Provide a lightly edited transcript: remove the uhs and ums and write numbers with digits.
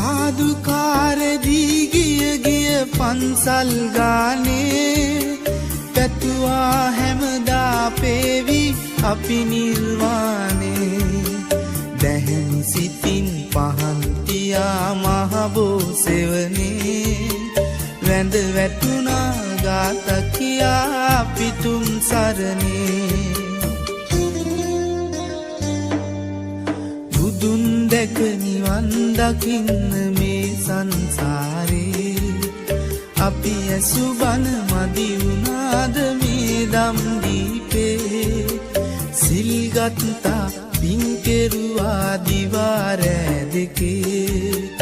සාදුකාරදී ගිය පන්සල් ගානේ පැතුවා හැමදා පේවි අපි නිර්වාණේ දැහැමි සිතින් පහන් තියා මහබෝ සෙවනේ වැඳ වැටුණා ගාත කියා පිතුම් සරණේ බුදුන් දැක නිවන් දකින්න මේ සංසාරේ අපි ඇසු බණ මදි වුණාද මේ දම් දීපේ සිල්ගත්තා පින් කෙරුවා දිවා රෑ දෙකේ